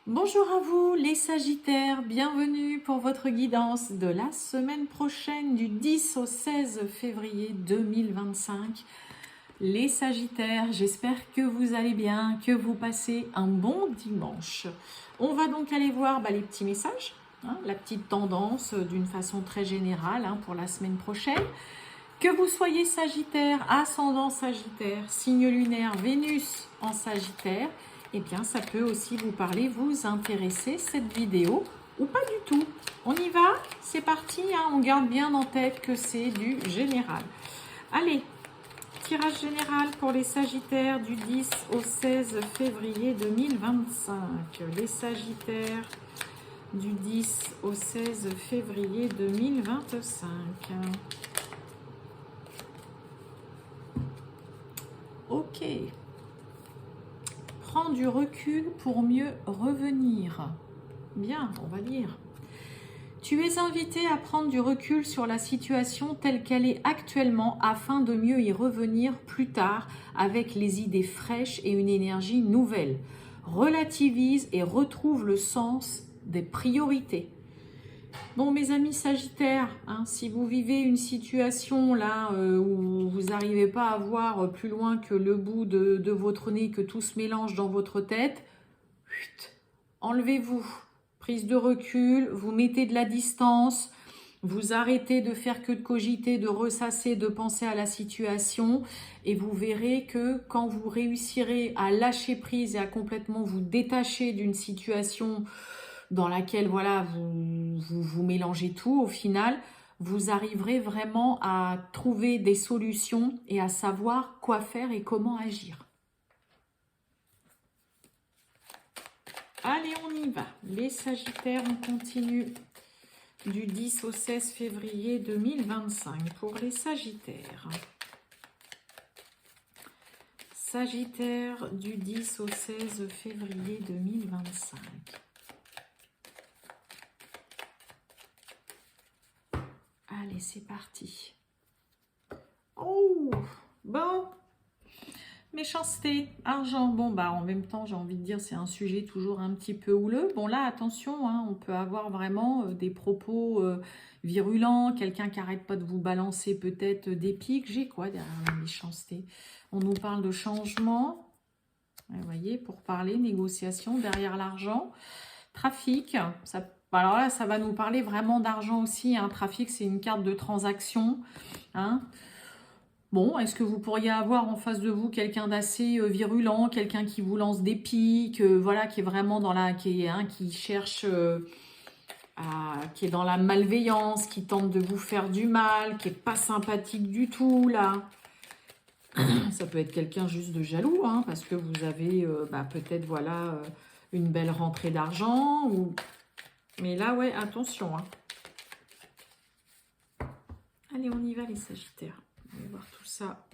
Bonjour à vous les Sagittaires, bienvenue pour votre guidance de la semaine prochaine du 10 au 16 février 2025. Les Sagittaires, j'espère que vous allez bien, que vous passez un bon dimanche. On va donc aller voir les petits messages, la petite tendance d'une façon très générale pour la semaine prochaine. Que vous soyez Sagittaire, ascendant Sagittaire, signe lunaire Vénus en Sagittaire, eh bien ça peut aussi vous parler, vous intéresser cette vidéo ou pas du tout. On y va, c'est parti, on garde bien en tête que c'est du général. Allez, tirage général pour les Sagittaires du 10 au 16 février 2025. Les Sagittaires du 10 au 16 février 2025. Ok. Prends du recul pour mieux revenir. Bien, on va lire. Tu es invité à prendre du recul sur la situation telle qu'elle est actuellement afin de mieux y revenir plus tard avec les idées fraîches et une énergie nouvelle. Relativise et retrouve le sens des priorités. Bon, mes amis Sagittaires, si vous vivez une situation là où vous n'arrivez pas à voir plus loin que le bout de votre nez, que tout se mélange dans votre tête, enlevez-vous. Prise de recul, vous mettez de la distance, vous arrêtez de faire que de cogiter, de ressasser, de penser à la situation et vous verrez que quand vous réussirez à lâcher prise et à complètement vous détacher d'une situation dans laquelle voilà, vous mélangez tout, au final, vous arriverez vraiment à trouver des solutions et à savoir quoi faire et comment agir. Allez, on y va. Les Sagittaires, on continue du 10 au 16 février 2025 pour les Sagittaires. Sagittaire du 10 au 16 février 2025. Allez, c'est parti. Oh, bon. Méchanceté, argent. Bon, en même temps, j'ai envie de dire, c'est un sujet toujours un petit peu houleux. Bon, là, attention, on peut avoir vraiment des propos virulents, quelqu'un qui n'arrête pas de vous balancer peut-être des pics. J'ai quoi derrière la méchanceté? On nous parle de changement. Vous voyez, pour parler, négociation, derrière l'argent. Trafic, alors là, ça va nous parler vraiment d'argent aussi. Trafic, c'est une carte de transaction. Bon, est-ce que vous pourriez avoir en face de vous quelqu'un d'assez virulent, quelqu'un qui vous lance des piques, voilà, qui est vraiment dans la, qui cherche, qui est dans la malveillance, qui tente de vous faire du mal, qui est pas sympathique du tout là. Ça peut être quelqu'un juste de jaloux, parce que vous avez peut-être voilà une belle rentrée d'argent ou. Mais là, ouais, attention. Allez, on y va les Sagittaires. On va voir tout ça.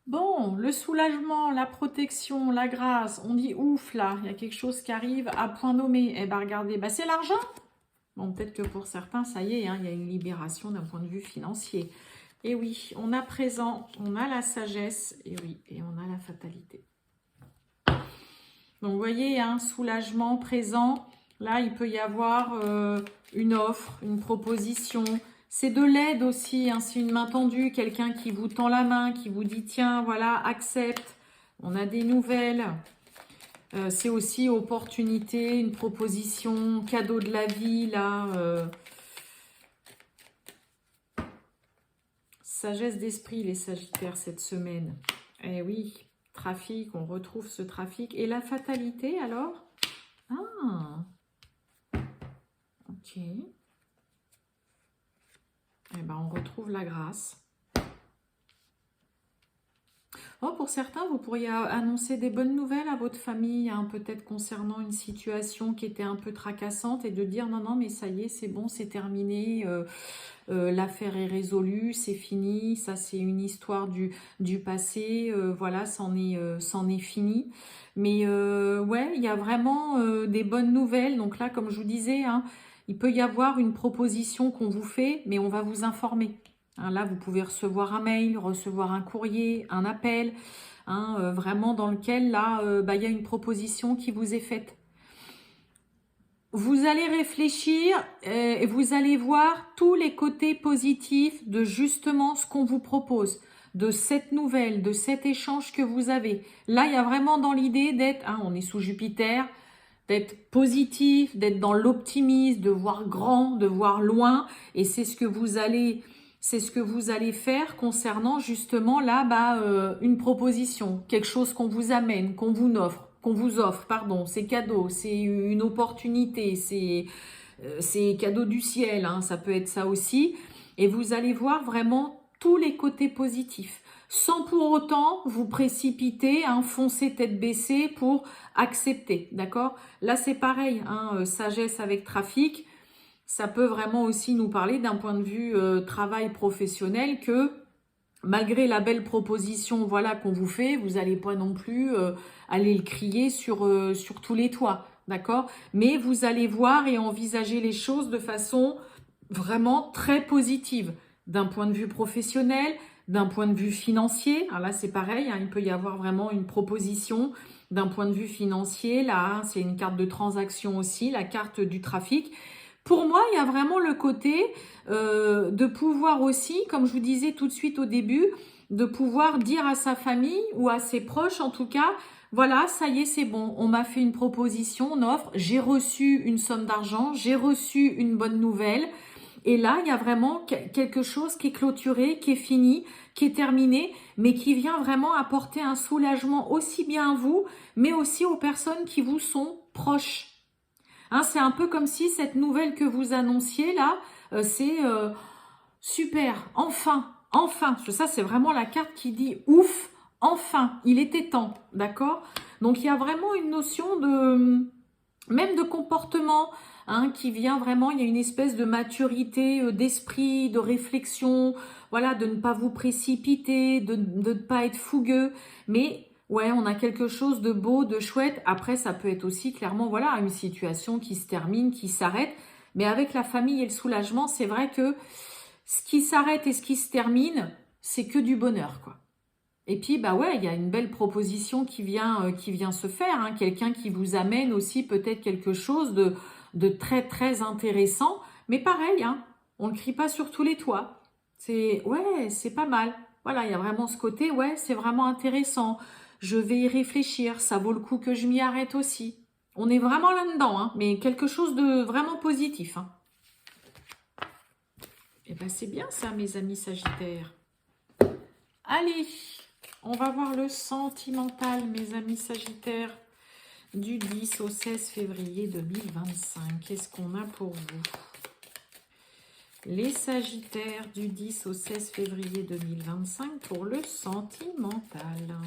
Bon, le soulagement, la protection, la grâce, on dit ouf là, il y a quelque chose qui arrive à point nommé. Eh bien regardez, c'est l'argent. Bon, peut-être que pour certains, ça y est, il y a une libération d'un point de vue financier. Et oui, on a présent, on a la sagesse, et oui, et on a la fatalité. Donc vous voyez, soulagement présent, là il peut y avoir une offre, une proposition. C'est de l'aide aussi, c'est une main tendue, quelqu'un qui vous tend la main, qui vous dit tiens, voilà, accepte, on a des nouvelles. C'est aussi opportunité, une proposition, cadeau de la vie, là. Sagesse d'esprit, les Sagittaires, cette semaine. Eh oui, trafic, on retrouve ce trafic. Et la fatalité, alors? Ah, ok. Eh ben, on retrouve la grâce. Oh, pour certains, vous pourriez annoncer des bonnes nouvelles à votre famille, peut-être concernant une situation qui était un peu tracassante et de dire non, non, mais ça y est, c'est bon, c'est terminé, l'affaire est résolue, c'est fini, ça c'est une histoire du passé, voilà, c'en est fini. Mais ouais, il y a vraiment des bonnes nouvelles. Donc là, comme je vous disais, Il peut y avoir une proposition qu'on vous fait, mais on va vous informer. Hein, là, vous pouvez recevoir un mail, recevoir un courrier, un appel, hein, vraiment dans lequel, là, il y a une proposition qui vous est faite. Vous allez réfléchir et vous allez voir tous les côtés positifs de justement ce qu'on vous propose, de cette nouvelle, de cet échange que vous avez. Là, il y a vraiment dans l'idée d'être, on est sous Jupiter, d'être positif, d'être dans l'optimisme, de voir grand, de voir loin. Et c'est ce que vous allez faire concernant justement là, une proposition, quelque chose qu'on vous amène, qu'on vous offre, pardon, c'est cadeau, c'est une opportunité, c'est cadeau du ciel, hein, ça peut être ça aussi. Et vous allez voir vraiment tous les côtés positifs, sans pour autant vous précipiter, foncer tête baissée pour accepter, d'accord? Là, c'est pareil, sagesse avec trafic, ça peut vraiment aussi nous parler d'un point de vue travail professionnel que malgré la belle proposition voilà, qu'on vous fait, vous n'allez pas non plus aller le crier sur tous les toits, d'accord? Mais vous allez voir et envisager les choses de façon vraiment très positive, d'un point de vue professionnel, d'un point de vue financier. Alors là, c'est pareil, il peut y avoir vraiment une proposition d'un point de vue financier. Là, c'est une carte de transaction aussi, la carte du trafic. Pour moi, il y a vraiment le côté de pouvoir aussi, comme je vous disais tout de suite au début, de pouvoir dire à sa famille ou à ses proches en tout cas, voilà, ça y est, c'est bon, on m'a fait une proposition, une offre, j'ai reçu une somme d'argent, j'ai reçu une bonne nouvelle. Et là, il y a vraiment quelque chose qui est clôturé, qui est fini, qui est terminé, mais qui vient vraiment apporter un soulagement aussi bien à vous, mais aussi aux personnes qui vous sont proches. C'est un peu comme si cette nouvelle que vous annonciez là, c'est super, enfin, enfin. Ça, c'est vraiment la carte qui dit ouf, enfin, il était temps, d'accord? Donc, il y a vraiment une notion de, même de comportement, qui vient vraiment, il y a une espèce de maturité d'esprit, de réflexion, voilà, de ne pas vous précipiter, de ne pas être fougueux, mais ouais, on a quelque chose de beau, de chouette. Après, ça peut être aussi clairement, voilà, une situation qui se termine, qui s'arrête, mais avec la famille et le soulagement, c'est vrai que ce qui s'arrête et ce qui se termine, c'est que du bonheur, quoi. Et puis, ouais, il y a une belle proposition qui vient se faire, quelqu'un qui vous amène aussi peut-être quelque chose de très, très intéressant. Mais pareil, on ne crie pas sur tous les toits. Ouais, c'est pas mal. Voilà, il y a vraiment ce côté, ouais, c'est vraiment intéressant. Je vais y réfléchir, ça vaut le coup que je m'y arrête aussi. On est vraiment là-dedans, mais quelque chose de vraiment positif. Et c'est bien ça, mes amis Sagittaires. Allez, on va voir le sentimental, mes amis Sagittaires, du 10 au 16 février 2025. Qu'est-ce qu'on a pour vous? Les Sagittaires du 10 au 16 février 2025 pour le sentimental.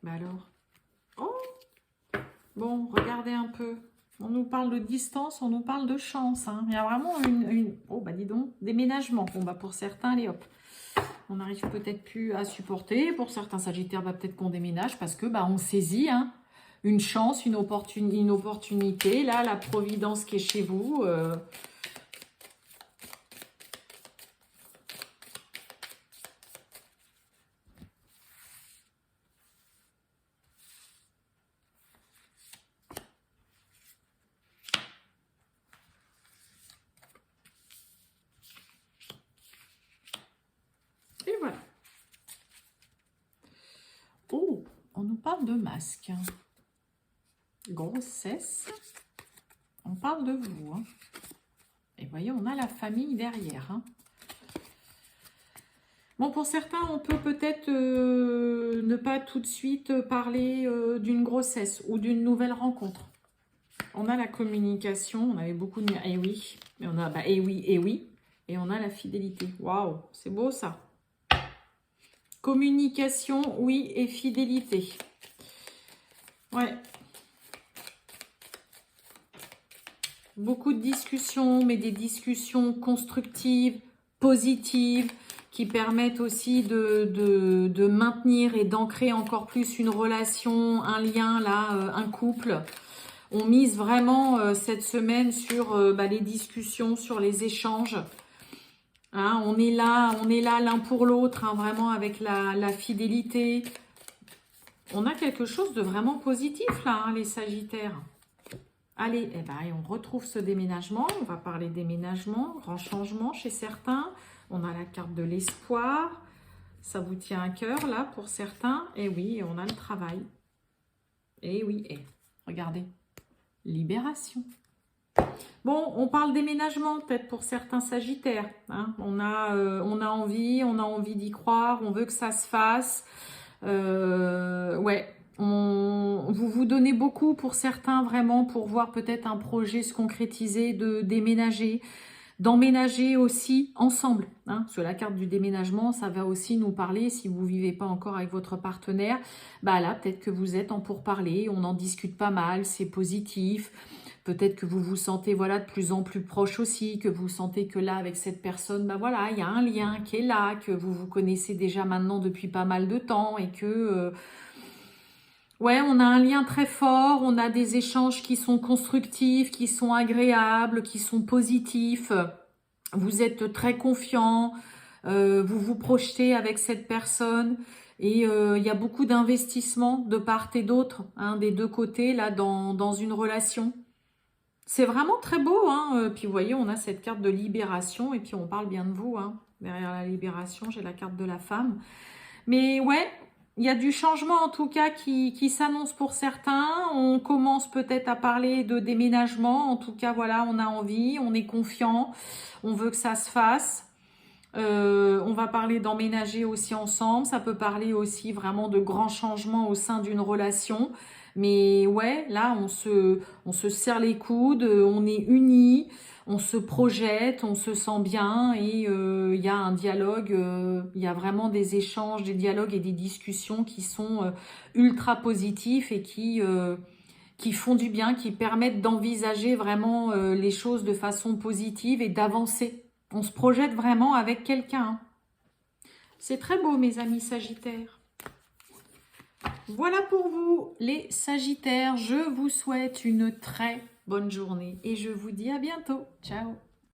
Alors? Oh! Bon, regardez un peu. On nous parle de distance, on nous parle de chance. Il y a vraiment une... Oh, dis donc, déménagement. Bon, pour certains, allez hop. On n'arrive peut-être plus à supporter. Pour certains Sagittaires, peut-être qu'on déménage parce que on saisit une chance, une opportunité. Là, la providence qui est chez vous. Et voilà. Oh, on nous parle de masque. Grossesse. On parle de vous. Et voyez, on a la famille derrière. Bon, pour certains, on peut peut-être ne pas tout de suite parler d'une grossesse ou d'une nouvelle rencontre. On a la communication, on avait beaucoup de... Eh oui, mais on a... eh oui, eh oui. Et on a la fidélité. Waouh, c'est beau ça. Communication, oui, et fidélité. Ouais. Beaucoup de discussions, mais des discussions constructives, positives, qui permettent aussi de maintenir et d'ancrer encore plus une relation, un lien, là, un couple. On mise vraiment cette semaine sur les discussions, sur les échanges. Hein, on est là l'un pour l'autre, hein, vraiment avec la fidélité. On a quelque chose de vraiment positif là, hein, les Sagittaires. Allez, eh ben, on retrouve ce déménagement. On va parler déménagement, grand changement chez certains. On a la carte de l'espoir. Ça vous tient à cœur là pour certains. Et oui, on a le travail. Et oui, et regardez, libération. Bon, on parle déménagement peut-être pour certains Sagittaires. Hein. On a envie d'y croire, on veut que ça se fasse. Ouais, vous vous donnez beaucoup pour certains vraiment pour voir peut-être un projet se concrétiser, de déménager, d'emménager aussi ensemble. Hein. Sur la carte du déménagement, ça va aussi nous parler, si vous ne vivez pas encore avec votre partenaire, bah là peut-être que vous êtes en pourparlers, on en discute pas mal, c'est positif. Peut-être que vous vous sentez voilà, de plus en plus proche aussi, que vous sentez que là, avec cette personne, bah voilà, il y a un lien qui est là, que vous vous connaissez déjà maintenant depuis pas mal de temps et que, ouais, on a un lien très fort, on a des échanges qui sont constructifs, qui sont agréables, qui sont positifs. Vous êtes très confiant, vous vous projetez avec cette personne. Et il y a beaucoup d'investissements de part et d'autre, hein, des deux côtés, là, dans une relation. C'est vraiment très beau, hein. Puis vous voyez, on a cette carte de libération et puis on parle bien de vous. Hein. Derrière la libération, j'ai la carte de la femme. Mais ouais, il y a du changement en tout cas qui s'annonce pour certains. On commence peut-être à parler de déménagement. En tout cas, voilà, on a envie, on est confiant, on veut que ça se fasse. On va parler d'emménager aussi ensemble. Ça peut parler aussi vraiment de grands changements au sein d'une relation. Mais ouais, là, on se serre les coudes, on est unis, on se projette, on se sent bien et il y a un dialogue, il y a vraiment des échanges, des dialogues et des discussions qui sont ultra positifs et qui font du bien, qui permettent d'envisager vraiment les choses de façon positive et d'avancer. On se projette vraiment avec quelqu'un. Hein. C'est très beau, mes amis Sagittaires. Voilà pour vous, les Sagittaires. Je vous souhaite une très bonne journée et je vous dis à bientôt. Ciao!